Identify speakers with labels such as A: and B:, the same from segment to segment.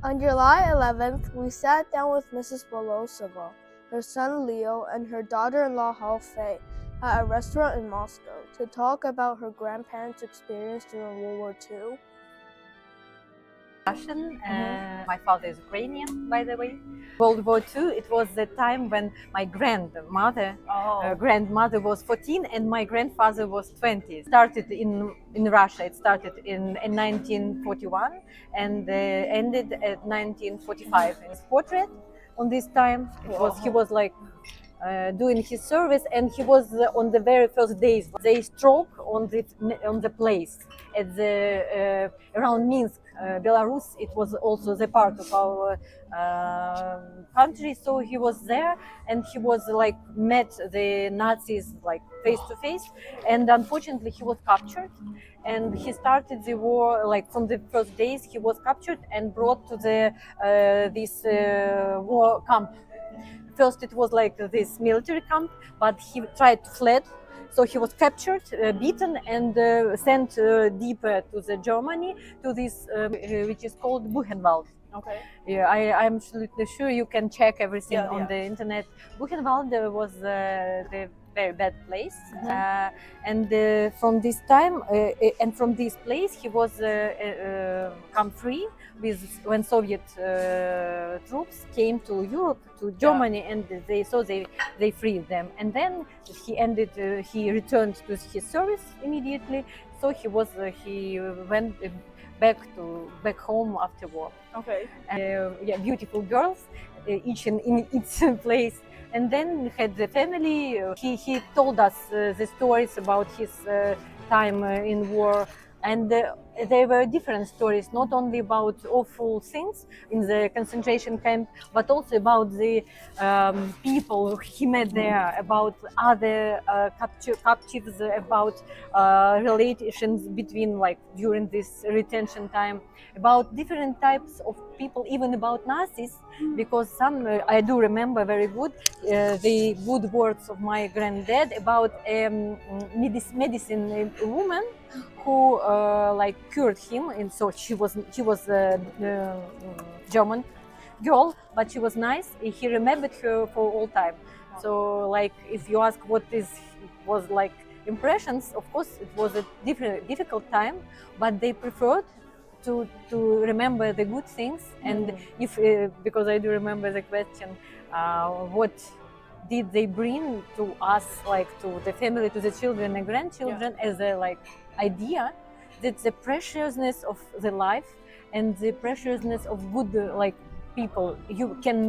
A: On July 11th, we sat down with Mrs. Belousova, her son Leo, and her daughter-in-law Halfay at a restaurant in Moscow to talk about her grandparents' experience during World War II.
B: Russian. My father is Ukrainian, by the way. World War II, it was the time when my grandmother was 14 and my grandfather was 20. Started in Russia. It started in 1941 and ended at 1945. His portrait on this time, he was like doing his service, and he was on the very first days. They struck on the place at the around Minsk, Belarus. It was also the part of our country, so he was there, and he was like met the Nazis like face to face, and unfortunately he was captured, and he started the war like from the first days. He was captured and brought to the this war camp. First it was like this military camp, but he tried to fled, so he was captured, beaten, and sent deeper to the Germany, to this which is called Buchenwald.
C: Okay.
B: Yeah, I'm absolutely sure you can check everything on
C: Yeah.
B: the internet. Buchenwald was the very bad place, and from this time and from this place he was come free with when Soviet troops came to Europe, to Germany, and they freed them, and then he returned to his service immediately, so he went back home after war.
C: Okay.
B: Yeah, beautiful girls, each in its place. And then had the family. He told us the stories about his time in war, and there were different stories, not only about awful things in the concentration camp, but also about the people he met there, about other captives, about relations between, like, during this retention time, about different types of people, even about Nazis, because some I do remember very good the good words of my granddad about medicine woman who like cured him, and so she was German girl, but she was nice. He remembered her for all time. So, like, if you ask was like impressions, of course it was a difficult time, but they preferred to remember the good things. And if because I do remember the question, what did they bring to us, like to the family, to the children and grandchildren, as a like idea that the preciousness of the life and the preciousness of good like people. You can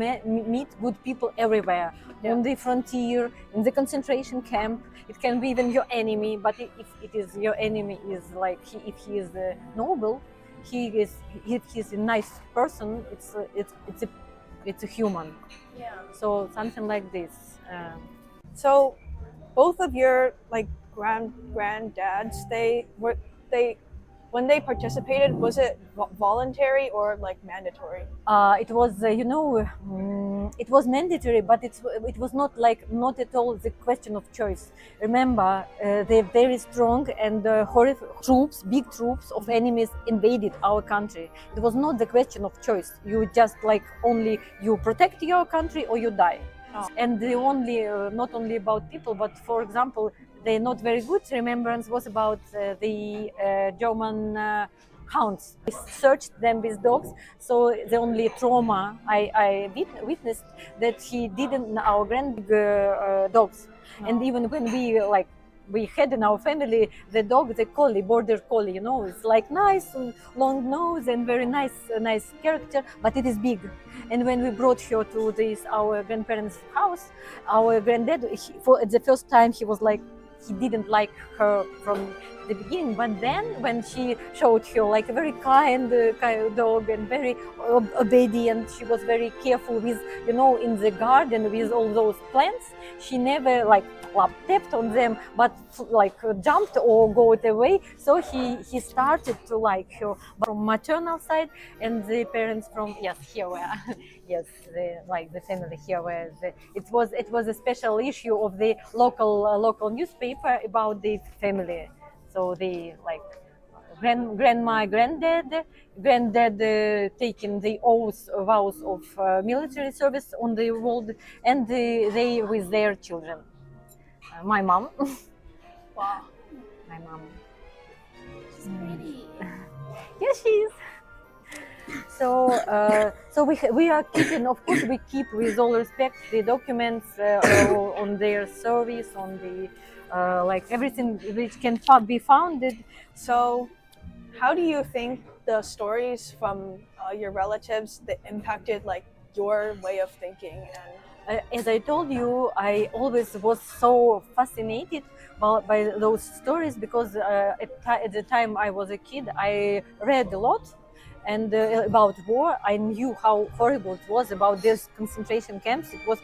B: meet good people everywhere, on the frontier, in the concentration camp. It can be even your enemy, but if it is your enemy is like if he is noble, he's a nice person. It's a human.
C: Yeah.
B: So something like this.
C: So, both of your like granddads, they when they participated, was it voluntary or like mandatory?
B: It was, it was mandatory, but it was not at all the question of choice. Remember, the very strong and horrific troops, big troops of enemies invaded our country. It was not the question of choice. You just like only you protect your country or you die.
C: Oh.
B: And the only, not only about people, but for example, the not very good remembrance was about the German hounds. We searched them with dogs, so the only trauma I witnessed that he didn't our grand dogs.
C: No.
B: And even when we had in our family the dog, the collie, border collie, it's like nice long nose and very nice character, but it is big. And when we brought her to our grandparents' house, our granddad, at the first time he was like, he didn't like her from the beginning, but then when she showed her like a very kind dog and very obedient, she was very careful with, in the garden with all those plants. She never like tapped on them, but like jumped or got away. So he started to like her from maternal side, and the parents from here were yes, the family here were it was a special issue of the local newspaper about the family. So they like grandma, granddad taking the vows of military service on the world, and they with their children. My mom,
C: Wow.
B: my mom.
A: She's pretty.
B: Yes, she is. So we are keeping, of course, we keep with all respect the documents on their service, on the like everything which can be founded.
C: So, how do you think the stories from your relatives that impacted like your way of thinking? And
B: As I told you, I always was so fascinated by those stories because at the time I was a kid, I read a lot and about war. I knew how horrible it was about these concentration camps. It was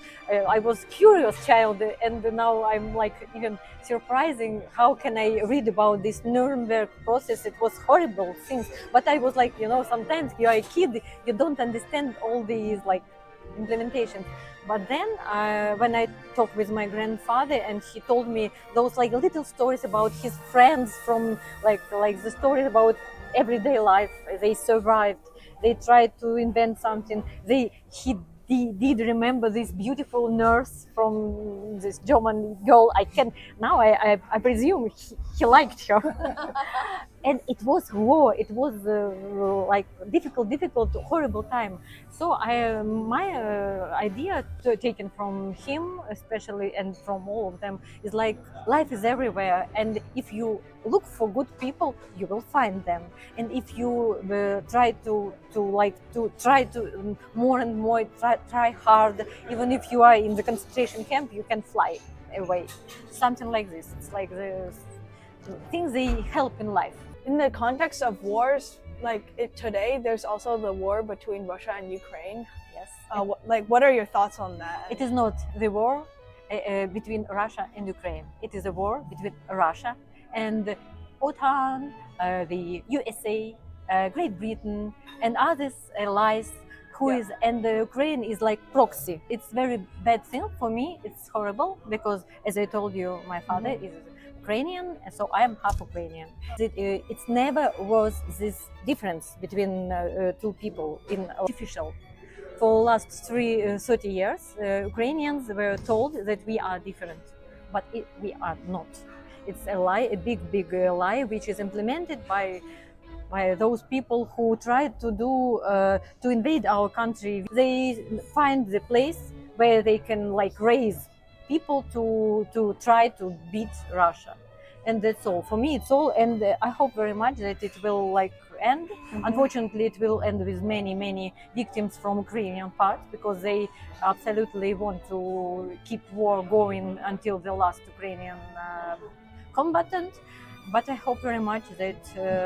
B: I was curious child, and now I'm like even surprising. How can I read about this Nuremberg process? It was horrible things, but I was like, sometimes you are a kid, you don't understand all these like implementations. But then when I talked with my grandfather and he told me those like little stories about his friends from like the stories about everyday life, they survived, they tried to invent something, he did remember this beautiful nurse from this German girl. I can now I presume he liked her. And it was war, it was like difficult horrible time. So my idea taken from him especially and from all of them is like life is everywhere, and if you look for good people you will find them, and if you try to more and more try hard, even if you are in the concentration camp you can fly away, something like this. It's like the things they help in life.
C: in the context of wars, like today, there's also the war between Russia and Ukraine.
B: Yes.
C: What are your thoughts on that?
B: It is not the war between Russia and Ukraine. It is a war between Russia and OTAN, the USA, Great Britain, and other allies. And the Ukraine is like proxy. It's very bad thing for me. It's horrible because, as I told you, my father is Ukrainian, and so I am half Ukrainian. It never was this difference between two people in artificial. For the last 30 years, Ukrainians were told that we are different, but we are not. It's a lie, a big lie, which is implemented by those people who tried to invade our country. They find the place where they can like raise people to try to beat Russia, and that's all. For me, it's all, and I hope very much that it will like end. Unfortunately, it will end with many victims from Ukrainian part, because they absolutely want to keep war going until the last Ukrainian combatant. But I hope very much that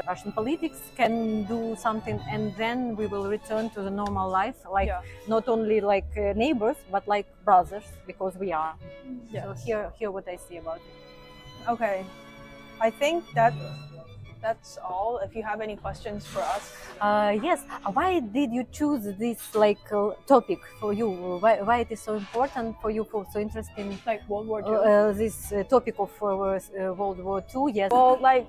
B: Russian politics can do something, and then we will return to the normal life, like not only like neighbors, but like brothers, because we are.
C: Yes.
B: So here what I see about it.
C: Okay, I think that's all. If you have any questions for us.
B: Yes. Why did you choose this like topic for you? Why it is so important for you? So interesting.
C: Like World War II.
B: This topic of World War II. Yes.
C: Well, like,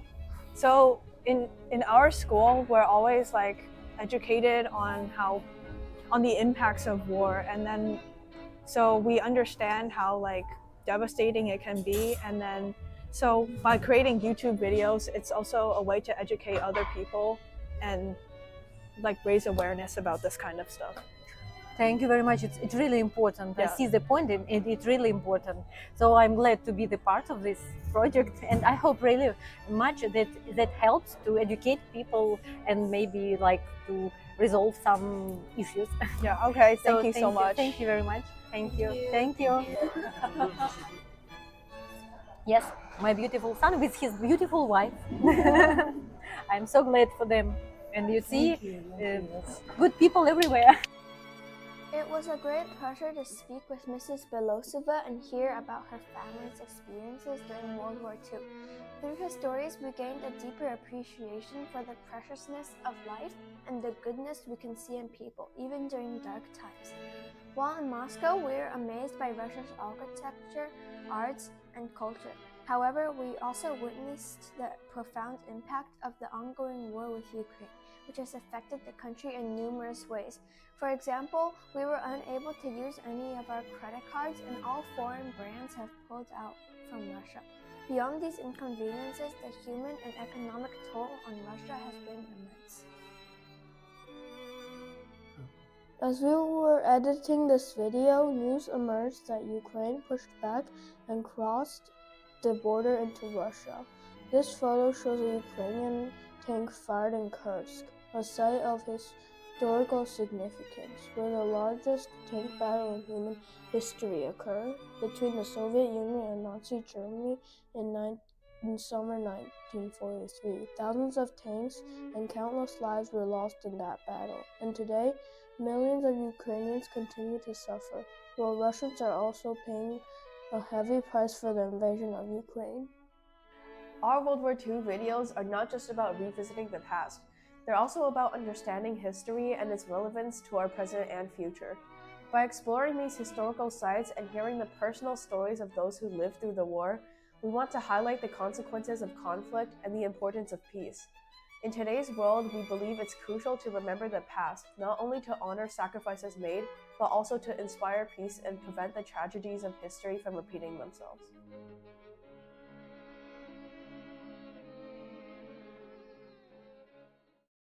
C: so in our school, we're always like educated on the impacts of war, and then so we understand how like devastating it can be, and then so by creating YouTube videos, it's also a way to educate other people and like raise awareness about this kind of stuff.
B: Thank you very much. It's really important. I see the point, and it's really important. So I'm glad to be the part of this project, and I hope really much that helps to educate people and maybe like to resolve some issues.
C: Yeah. Okay. Thank you so much.
B: Thank you very much. Thank you. Thank you. Yes, my beautiful son with his beautiful wife. I'm so glad for them. And you see, good people everywhere.
A: It was a great pleasure to speak with Mrs. Belousova and hear about her family's experiences during World War II. Through her stories, we gained a deeper appreciation for the preciousness of life and the goodness we can see in people, even during dark times. While in Moscow, we were amazed by Russia's architecture, arts, and culture. However, we also witnessed the profound impact of the ongoing war with Ukraine, which has affected the country in numerous ways. For example, we were unable to use any of our credit cards, and all foreign brands have pulled out from Russia. Beyond these inconveniences, the human and economic toll on Russia has been immense. As we were editing this video, news emerged that Ukraine pushed back and crossed the border into Russia. This photo shows a Ukrainian tank fired in Kursk, a site of historical significance, where the largest tank battle in human history occurred between the Soviet Union and Nazi Germany in summer 1943. Thousands of tanks and countless lives were lost in that battle, and today, millions of Ukrainians continue to suffer, while Russians are also paying a heavy price for the invasion of Ukraine.
D: Our World War II videos are not just about revisiting the past, they're also about understanding history and its relevance to our present and future. By exploring these historical sites and hearing the personal stories of those who lived through the war, we want to highlight the consequences of conflict and the importance of peace. In today's world, we believe it's crucial to remember the past, not only to honor sacrifices made, but also to inspire peace and prevent the tragedies of history from repeating themselves.